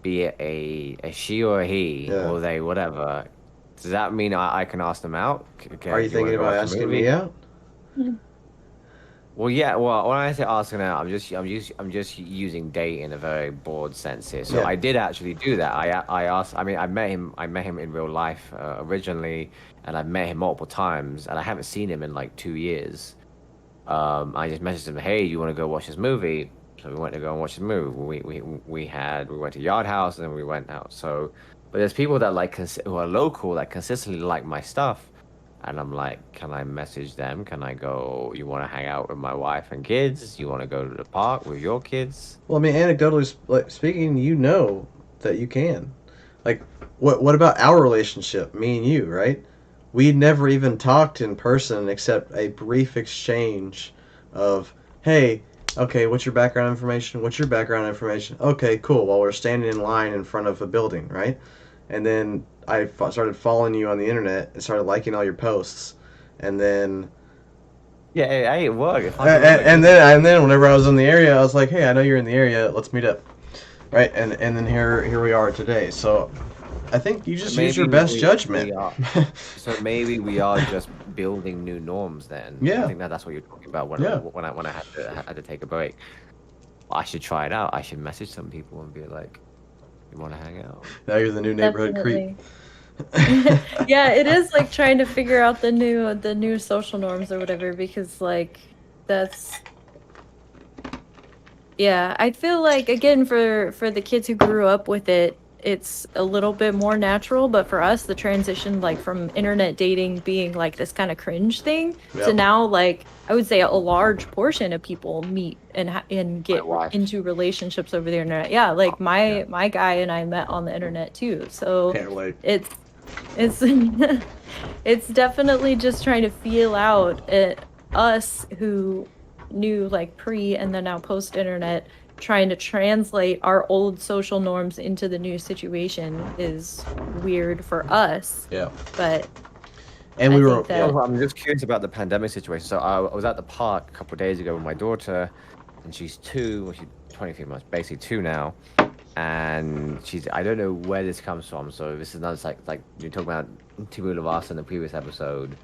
Speaker 3: be it a she or a he
Speaker 2: yeah.
Speaker 3: or they, whatever. Does that mean I can ask them out?
Speaker 2: Are
Speaker 3: Okay,
Speaker 2: you
Speaker 3: do you want
Speaker 2: thinking
Speaker 3: to go
Speaker 2: about
Speaker 3: watch a
Speaker 2: asking me
Speaker 3: movie?
Speaker 2: out?
Speaker 3: Well, yeah. Well, when I say asking out, I'm just using date in a very broad sense here. So
Speaker 2: Yeah.
Speaker 3: I did actually do that. I asked. I mean, I met him in real life originally, and I've met him multiple times, and I haven't seen him in like 2 years. I just messaged him, "Hey, you want to go watch this movie?" So we went to go and watch the movie. We went to Yard House and then we went out. So, but there's people that like who are local that consistently like my stuff, and I'm like, can I message them? Can I go? You want to hang out with my wife and kids? You want to go to the park with your kids?
Speaker 2: Well, I mean, anecdotally like, speaking, you know that you can. Like, what about our relationship, me and you, right? We never even talked in person except a brief exchange of, hey, okay, what's your background information? What's your background information? Okay, cool. While we're standing in line in front of a building, right? And then started following you on the internet and started liking all your posts, and then
Speaker 3: Yeah, hey, it worked. It fucking
Speaker 2: and,
Speaker 3: worked.
Speaker 2: and then whenever I was in the area, I was like, hey, I know you're in the area. Let's meet up, right? And then here we are today. So I think you just use your best judgment.
Speaker 3: we are. So maybe we are just building new norms then. I
Speaker 2: Yeah.
Speaker 3: think that's what you're talking about
Speaker 2: Yeah.
Speaker 3: when I had to take a break. I should try it out. I should message some people and be like, "You want to hang out?"
Speaker 2: Now you're the new neighborhood
Speaker 1: Definitely.
Speaker 2: creep.
Speaker 1: Yeah, it is like trying to figure out the new social norms or whatever because like that's yeah, I feel like again for the kids who grew up with it, it's a little bit more natural, but for us the transition like from internet dating being like this kind of cringe thing to
Speaker 2: Yep.
Speaker 1: now like I would say a large portion of people meet and
Speaker 3: My
Speaker 1: get
Speaker 3: wife.
Speaker 1: into relationships over the internet. Yeah, like
Speaker 3: Yeah.
Speaker 1: my guy and I met on the internet too. So
Speaker 2: Can't wait.
Speaker 1: it's it's definitely just trying to feel out us who knew like pre and then now post internet trying to translate our old social norms into the new situation is weird for us,
Speaker 2: Yeah.
Speaker 1: but
Speaker 2: And
Speaker 1: I
Speaker 2: we were
Speaker 1: think that
Speaker 3: Also, I'm just curious about the pandemic situation. So I was at the park a couple of days ago with my daughter, and she's 2, well, she's 23 months, basically 2 now. And I don't know where this comes from. So this is not like you're talking about Timu Lavasa in the previous episode.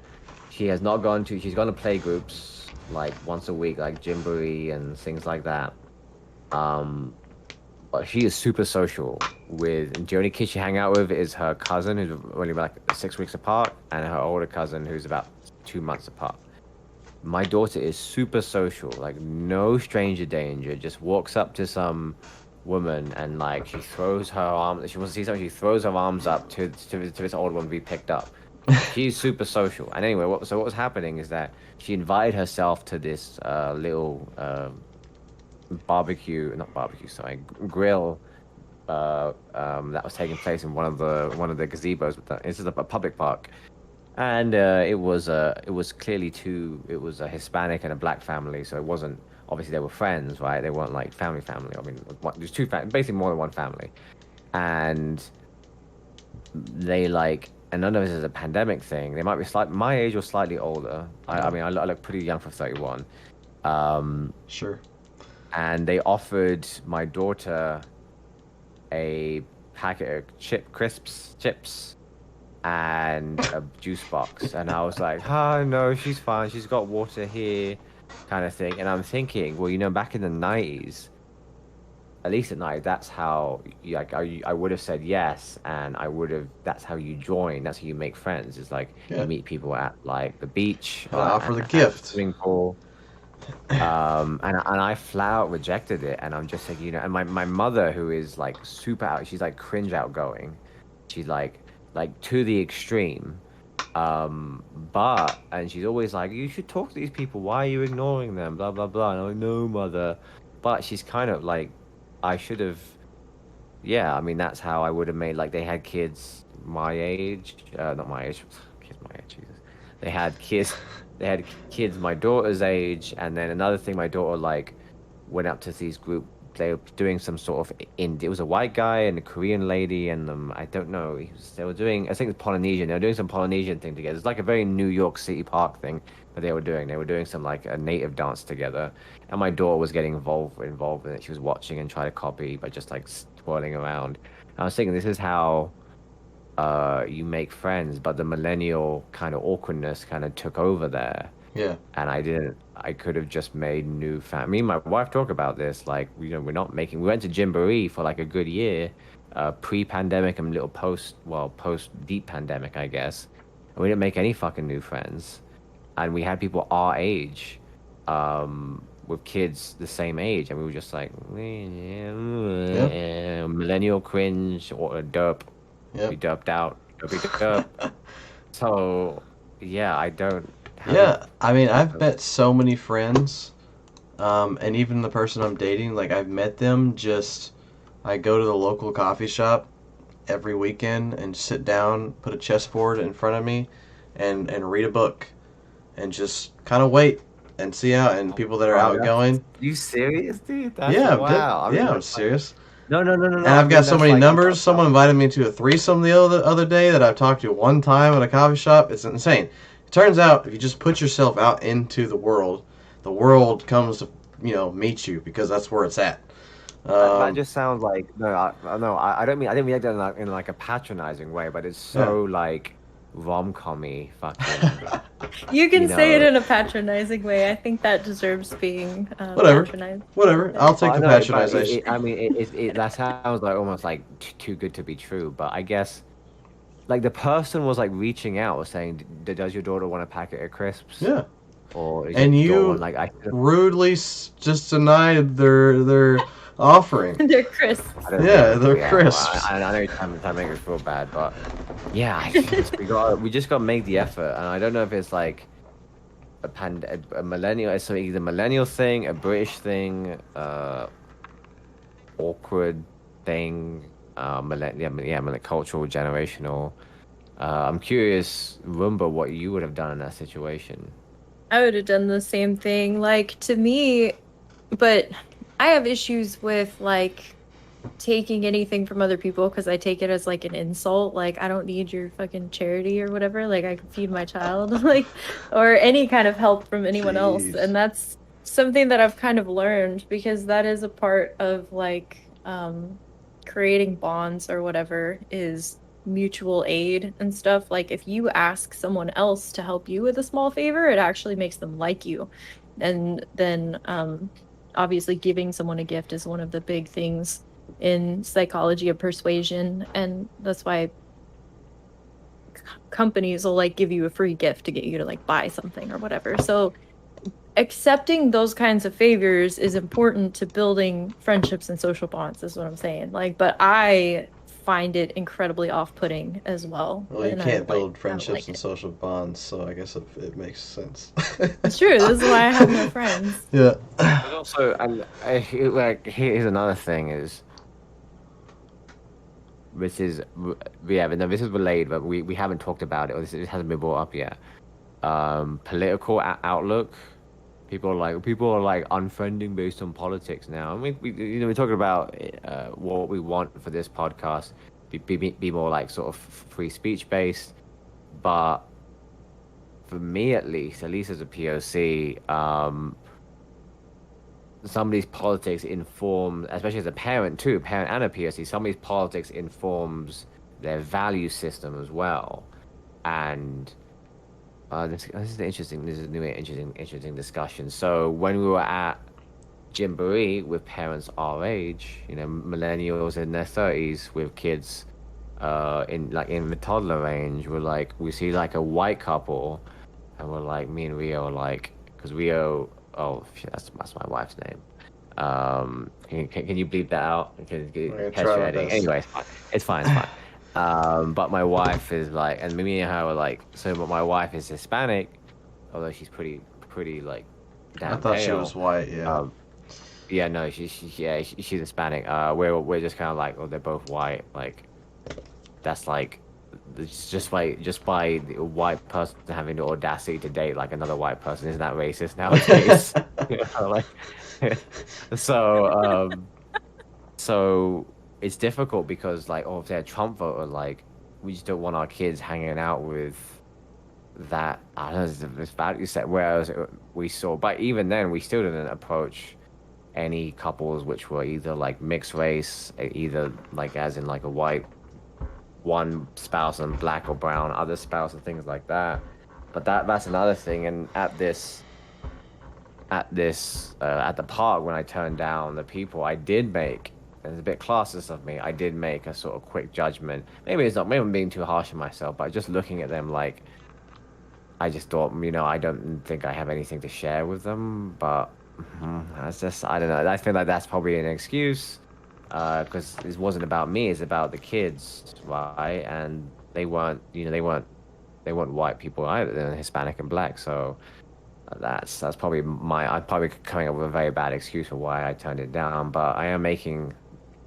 Speaker 3: She's gone to play groups like once a week, like Gymboree and things like that. Um, but she is super social and the only kid she hang out with is her cousin who's only like 6 weeks apart, and her older cousin who's about 2 months apart. My daughter is super social, like no stranger danger. Just walks up to some woman and like she throws her arm. She wants to see something. She throws her arms up to this old one to be picked up. She's super social. And anyway, what was happening is that she invited herself to this little not barbecue, sorry, grill that was taking place in one of the gazebos. This is a public park, and it was clearly it was a Hispanic and a black family, so it wasn't obviously they were friends, right? They weren't like family. I mean, there's basically more than one family, and they like. And none of this is a pandemic thing. They might be my age or slightly older. I mean, I look pretty young for 31.
Speaker 2: sure.
Speaker 3: And they offered my daughter a packet of chips, and a juice box. And I was like, oh, no, she's fine. She's got water here, kind of thing. And I'm thinking, well, back in the 90s, at least at night, that's how I would have said yes, and that's how you join, that's how you make friends. It's like
Speaker 2: Yeah.
Speaker 3: you meet people at like the beach,
Speaker 2: And offer the
Speaker 3: at
Speaker 2: gift.
Speaker 3: swimming pool. And I flat out rejected it, and I'm just like, and my mother, who is like super out, she's like cringe outgoing, she's like to the extreme, and she's always like, you should talk to these people, why are you ignoring them, blah blah blah, and I'm like, no, mother. But she's kind of like, I should have, yeah, I mean, that's how I would have made, like, they had kids my age, not my age, kids my age, Jesus. They had kids my daughter's age, and then another thing, my daughter, like, went up to these they were doing some sort of it was a white guy and a Korean lady and I don't know. They were doing, I think it's Polynesian. They were doing some Polynesian thing together. It's like a very New York City Park thing that they were doing. They were doing some like a native dance together, and my daughter was getting involved in it. She was watching and trying to copy by just like twirling around. And I was thinking, this is how you make friends, but the millennial kind of awkwardness kind of took over there.
Speaker 2: Yeah.
Speaker 3: And I could have just made new fam. Me and my wife talk about this, like, you know, we went to Gymboree for like a good year, pre-pandemic and little post deep pandemic, I guess. And we didn't make any fucking new friends. And we had people our age, with kids the same age, and we were just like, millennial cringe or derp.
Speaker 2: Yep.
Speaker 3: We derped out. Derp. So, yeah, I don't.
Speaker 2: Yeah, I mean, I've met so many friends, and even the person I'm dating, like, I've met them just, I go to the local coffee shop every weekend and sit down, put a chessboard in front of me, and read a book, and just kind of wait and see out, and people that are outgoing.
Speaker 3: You serious, dude? That's,
Speaker 2: Yeah,
Speaker 3: wow. I mean,
Speaker 2: I'm serious.
Speaker 3: No.
Speaker 2: And I've got so many numbers. Someone invited me to a threesome the other day that I've talked to one time at a coffee shop. It's insane. It turns out if you just put yourself out into the world comes to, you know, meet you, because that's where it's at.
Speaker 3: That just sounds like I didn't mean that in like a patronizing way, but it's so like rom-com-y fucking.
Speaker 1: You can say it in a patronizing way. I think that deserves being
Speaker 2: Whatever.
Speaker 1: patronized.
Speaker 2: Whatever. I'll take the patronization.
Speaker 3: That sounds like almost like too good to be true, but I guess. Like the person was like reaching out, was saying, "Does your daughter want a packet of crisps?"
Speaker 2: Yeah.
Speaker 3: Or is
Speaker 2: and
Speaker 3: your
Speaker 2: you
Speaker 3: like
Speaker 2: rudely just denied their offering.
Speaker 1: They're crisps.
Speaker 2: Yeah, they're crisps.
Speaker 3: Well, I know you're trying to make us feel bad, but yeah, we just got to make the effort, and I don't know if it's like a millennial. It's either a millennial thing, a British thing, awkward thing. Cultural, generational. I'm curious, Roomba, what you would have done in that situation.
Speaker 1: I would have done the same thing. Like, to me, but I have issues with like taking anything from other people because I take it as like an insult. Like, I don't need your fucking charity or whatever. Like, I can feed my child, like, or any kind of help from anyone else. And that's something that I've kind of learned, because that is a part of like creating bonds or whatever, is mutual aid and stuff. Like, if you ask someone else to help you with a small favor, it actually makes them like you. And then obviously giving someone a gift is one of the big things in psychology of persuasion, and that's why companies will like give you a free gift to get you to like buy something or whatever. So accepting those kinds of favors is important to building friendships and social bonds, is what I'm saying. Like, but I find it incredibly off-putting as well.
Speaker 2: Well, you can't build friendships
Speaker 1: like
Speaker 2: and social bonds, so I guess it makes sense.
Speaker 1: It's true. This is why I have no friends.
Speaker 2: Yeah.
Speaker 3: But also, like, here's another thing is, this is related, but we haven't talked about it, or it hasn't been brought up yet. Political outlook. People are like unfriending based on politics now. And we're talking about what we want for this podcast, be more like sort of free speech based. But for me, at least as a POC, some of these politics inform, especially as a parent and a POC, some of these politics informs their value system as well. And this is interesting. This is a new, interesting discussion. So when we were at Gymboree with parents our age, you know, millennials in their 30s with kids in the toddler range, we see like a white couple, and we're like, me and Rio are like, because Rio, oh shit, that's my wife's name. Can you bleep that out? Anyway, it's fine. But my wife is like, and me and her were like, so but my wife is Hispanic, although she's pretty like damn
Speaker 2: I thought
Speaker 3: pale.
Speaker 2: she was white, yeah.
Speaker 3: Yeah, no, she's Hispanic. We're just kind of like, oh, they're both white. Like, that's like, just by the white person having the audacity to date like another white person, isn't that racist nowadays? You know, like, so So it's difficult because, like, oh, if they're a Trump voter, like, we just don't want our kids hanging out with that. I don't know, this value set. Whereas we saw, but even then, we still didn't approach any couples which were either like mixed race, either like as in like a white one spouse and black or brown other spouse and things like that. But that's another thing. And at the park when I turned down the people, I did make, and it's a bit classist of me, I did make a sort of quick judgment. Maybe it's not, maybe I'm being too harsh on myself, but just looking at them, like, I just thought, I don't think I have anything to share with them. But that's just, I don't know. I feel like that's probably an excuse, because it wasn't about me, it's about the kids, right? And they weren't white people either, they're Hispanic and black, so. That's probably I'm probably coming up with a very bad excuse for why I turned it down. But I am making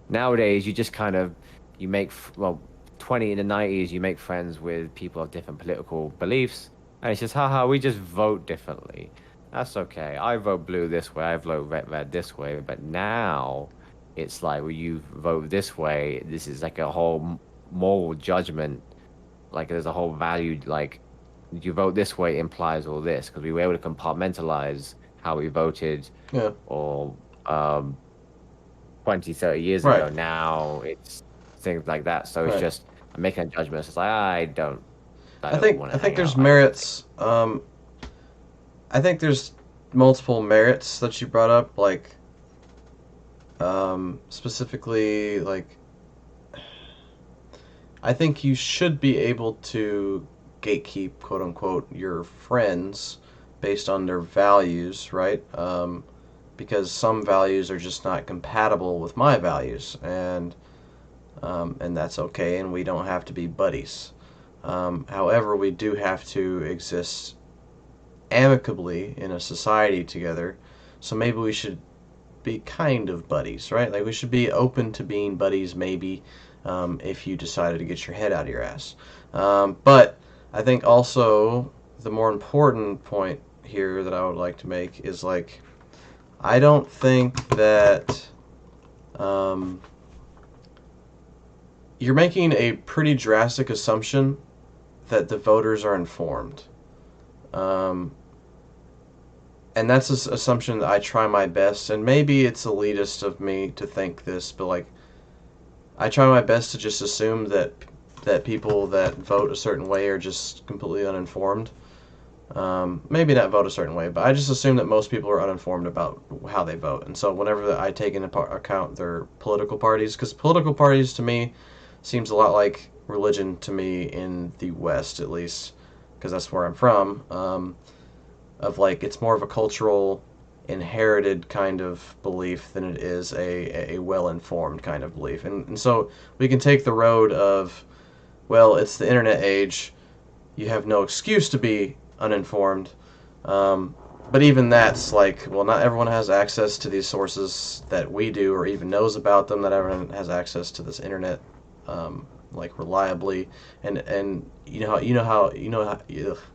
Speaker 3: nowadays. You just kind of you make well, 20 in the 90s. You make friends with people of different political beliefs, and it's just haha. We just vote differently. That's okay. I vote blue this way. I vote red this way. But now it's like, well, you vote this way. This is like a whole moral judgment. Like there's a whole value like you vote this way implies all this because we were able to compartmentalize how we voted
Speaker 2: Yeah.
Speaker 3: or 20, 30 years
Speaker 2: Right.
Speaker 3: ago. Now it's things like that. So it's
Speaker 2: Right.
Speaker 3: just I'm making a judgment. It's like I don't want
Speaker 2: I
Speaker 3: to
Speaker 2: think
Speaker 3: hang
Speaker 2: there's
Speaker 3: out.
Speaker 2: merits. I think there's multiple merits that you brought up, like specifically, like I think you should be able to gatekeep, quote unquote, your friends based on their values, right? Because some values are just not compatible with my values, and that's okay, and we don't have to be buddies. However, we do have to exist amicably in a society together. So maybe we should be kind of buddies, right? Like we should be open to being buddies, maybe, if you decided to get your head out of your ass. But I think also the more important point here that I would like to make is like I don't think that um, you're making a pretty drastic assumption that the voters are informed. Um, and that's an assumption that I try my best, and maybe it's elitist of me to think this, but like I try my best to just assume that people that vote a certain way are just completely uninformed. Maybe not vote a certain way, but I just assume that most people are uninformed about how they vote. And so whenever I take into account their political parties, because political parties to me seems a lot like religion to me in the West, at least, because that's where I'm from. Of like it's more of a cultural inherited kind of belief than it is a well-informed kind of belief. And so we can take the road of, well, it's the internet age, you have no excuse to be uninformed. But even that's like, well, not everyone has access to these sources that we do or even knows about them, that everyone has access to this internet like reliably. And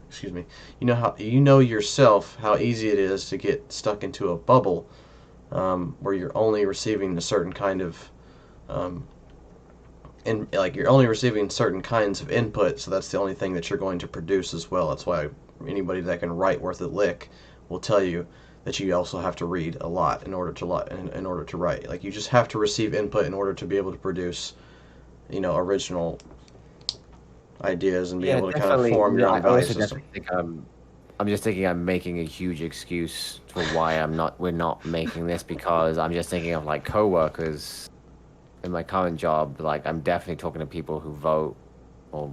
Speaker 2: excuse me, you know yourself how easy it is to get stuck into a bubble where you're only receiving a certain kind of and like you're only receiving certain kinds of input, so that's the only thing that you're going to produce as well. That's why anybody that can write worth a lick will tell you that you also have to read a lot in order to in order to write. Like you just have to receive input in order to be able to produce, original ideas and be
Speaker 3: Yeah,
Speaker 2: able to kind of
Speaker 3: definitely.
Speaker 2: form your
Speaker 3: I
Speaker 2: own value
Speaker 3: also
Speaker 2: system.
Speaker 3: definitely think I'm just thinking I'm making a huge excuse for why we're not making this because I'm just thinking of like coworkers in my current job. Like I'm definitely talking to people who vote or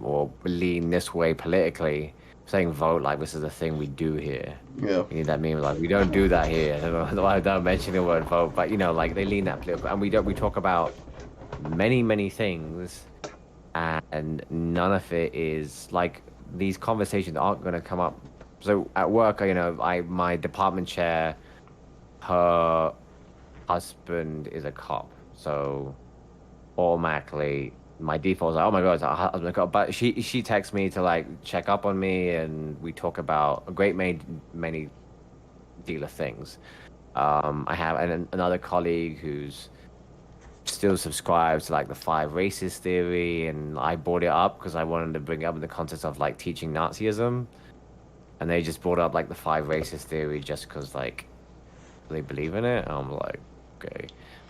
Speaker 3: or lean this way politically, saying vote like this is the thing we do here.
Speaker 2: Yeah.
Speaker 3: You need that meme like we don't do that here. I don't mention the word vote, but like they lean that political, and we talk about many things, and none of it is like these conversations aren't going to come up. So at work, my department chair, her husband is a cop, so automatically my default is like, oh my god, it's her husband a cop. But she texts me to like check up on me, and we talk about a great many deal of things. I have another colleague who's still subscribe to like the five races theory, and I brought it up because I wanted to bring it up in the context of like teaching Nazism, and they just brought up like the five races theory just because like they believe in it. And I'm like, okay,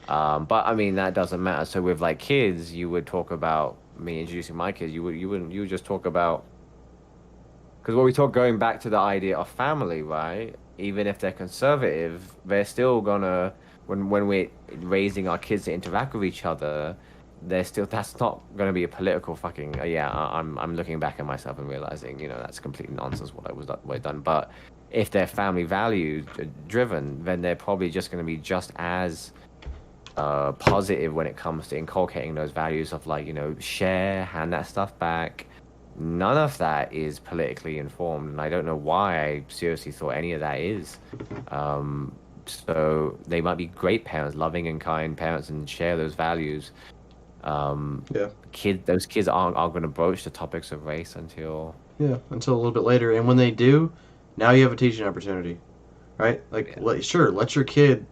Speaker 3: but I mean that doesn't matter. So with like kids, you would talk about me introducing my kids. You would just talk about, because what we talk, going back to the idea of family, right? Even if they're conservative, they're still gonna, when we're raising our kids to interact with each other, they're still, that's not gonna be a political fucking yeah. I'm looking back at myself and realizing, that's completely nonsense what I done. But if they're family values driven, then they're probably just gonna be just as positive when it comes to inculcating those values of like, share, hand that stuff back. None of that is politically informed, and I don't know why I seriously thought any of that is. So they might be great parents, loving and kind parents, and share those values.
Speaker 2: Yeah.
Speaker 3: Those kids aren't going to broach the topics of race until
Speaker 2: until a little bit later. And when they do, now you have a teaching opportunity, right? Like, let your kid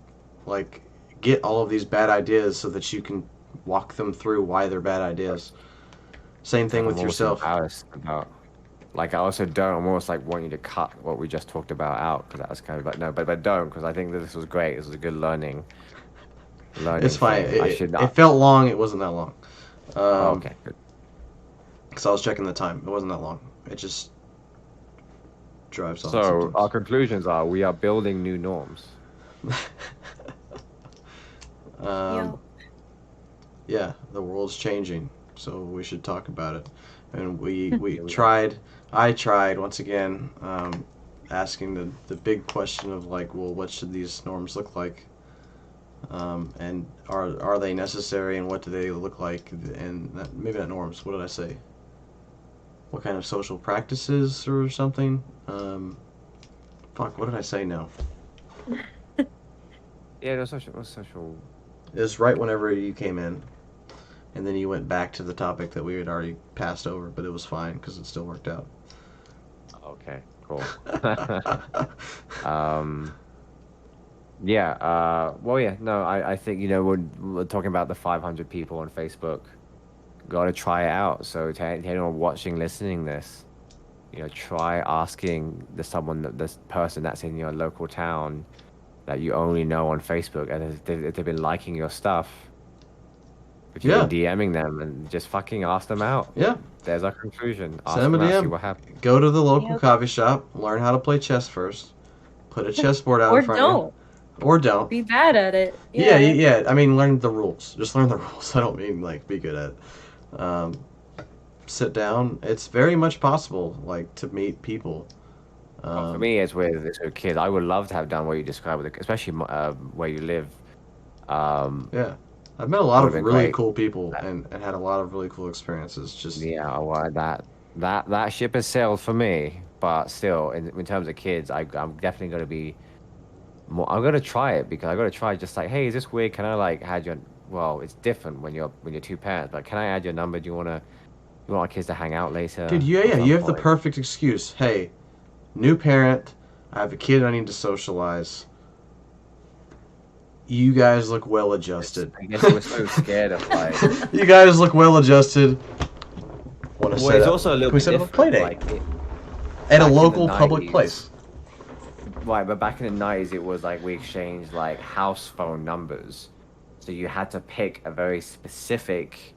Speaker 2: like get all of these bad ideas so that you can walk them through why they're bad ideas. Same thing with yourself.
Speaker 3: Like, I also don't. I'm almost like want you to cut what we just talked about out, because that was kind of like no, but don't, because I think that this was great. This was a good learning.
Speaker 2: It's fine.
Speaker 3: Thing.
Speaker 2: It felt long. It wasn't that long.
Speaker 3: Okay, good.
Speaker 2: Because I was checking the time. It wasn't that long. It just drives on.
Speaker 3: So
Speaker 2: sometimes.
Speaker 3: our conclusions are: we are building new norms.
Speaker 2: Yeah, the world's changing, so we should talk about it. And we tried. I tried once again, asking the big question of like, well, what should these norms look like? And are they necessary, and what do they look like? And maybe not norms. What did I say? What kind of social practices or something? Fuck. What did I say now?
Speaker 3: Yeah, no social.
Speaker 2: It was right whenever you came in, and then you went back to the topic that we had already passed over, but it was fine because it still worked out.
Speaker 3: Okay, cool. Yeah. Well, yeah. No, I think we're talking about the 500 people on Facebook. Got to try it out. So to anyone watching, listening this, try asking this person that's in your local town that you only know on Facebook, and if they've been liking your stuff, if you've been DMing them, and just fucking ask them out.
Speaker 2: Yeah.
Speaker 3: There's our conclusion.
Speaker 2: Send them a DM.
Speaker 3: See what happens.
Speaker 2: Go to the local coffee shop. Learn how to play chess first. Put a chessboard out in front of you. Or don't.
Speaker 1: Be bad at it.
Speaker 2: Yeah. I mean, learn the rules. Just learn the rules. I don't mean like be good at it. Sit down. It's very much possible, like, to meet people.
Speaker 3: For me, it's with kids. I would love to have done what you described, especially where you live.
Speaker 2: Yeah, I've met a lot of really cool people and had a lot of really cool experiences. Just
Speaker 3: well, that ship has sailed for me. But still, in terms of kids, I'm definitely going to be more. I'm going to try it, because I got to try just like, hey, is this weird? Can I like add your? Well, it's different when you're two parents, but can I add your number? Do you want our kids to hang out later?
Speaker 2: Dude, you have the perfect excuse. Hey, new parent, I have a kid I need to socialize. You guys look well adjusted.
Speaker 3: I guess we're so scared of like.
Speaker 2: You guys look well adjusted.
Speaker 3: It's also a little bit
Speaker 2: different. We set up a play date
Speaker 3: like
Speaker 2: at a local public place.
Speaker 3: Right, but back in the 90s, it was like we exchanged like house phone numbers. So you had to pick a very specific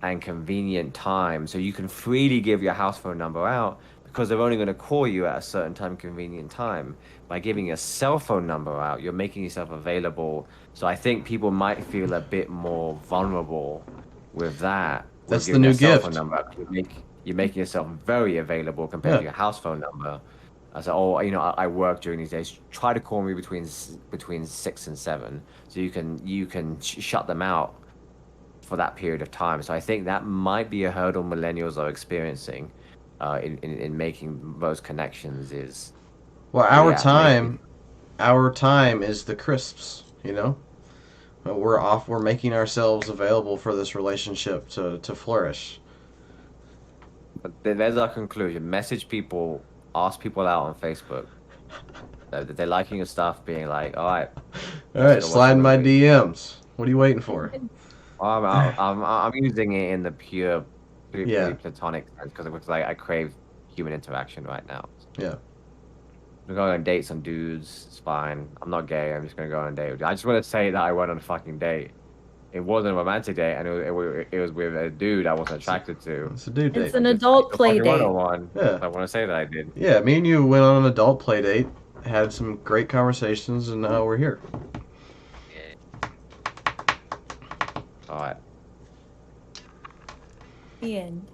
Speaker 3: and convenient time. So you can freely give your house phone number out, because they're only going to call you at a certain time, convenient time. By giving a cell phone number out, you're making yourself available. So I think people might feel a bit more vulnerable with that.
Speaker 2: That's the new gift.
Speaker 3: Phone number. You're making yourself very available compared to your house phone number. So, I work during these days. Try to call me between 6 and 7, so you can shut them out for that period of time. So I think that might be a hurdle millennials are experiencing in making those connections. Is
Speaker 2: our time is the crisps. We're making ourselves available for this relationship to flourish.
Speaker 3: But there's our conclusion. Message people. Ask people out on Facebook. They're liking your stuff, being like, all right,
Speaker 2: slide in my DMs. What are you waiting for?
Speaker 3: I'm using it in the purely
Speaker 2: Yeah.
Speaker 3: platonic sense because I crave human interaction right now.
Speaker 2: Yeah.
Speaker 3: I'm going on dates on dudes. It's fine. I'm not gay. I'm just gonna go on a date. I just want to say that I went on a fucking date. It wasn't a romantic date, and it was with a dude I wasn't attracted to.
Speaker 2: It's a dude
Speaker 1: It's
Speaker 2: date.
Speaker 1: an
Speaker 3: I
Speaker 1: adult
Speaker 3: still
Speaker 1: play
Speaker 3: fucking went
Speaker 1: date.
Speaker 3: on one.
Speaker 2: Yeah.
Speaker 3: I want to say that I did.
Speaker 2: Yeah, me and you went on an adult play date, had some great conversations, and now we're here.
Speaker 3: All right.
Speaker 1: The end.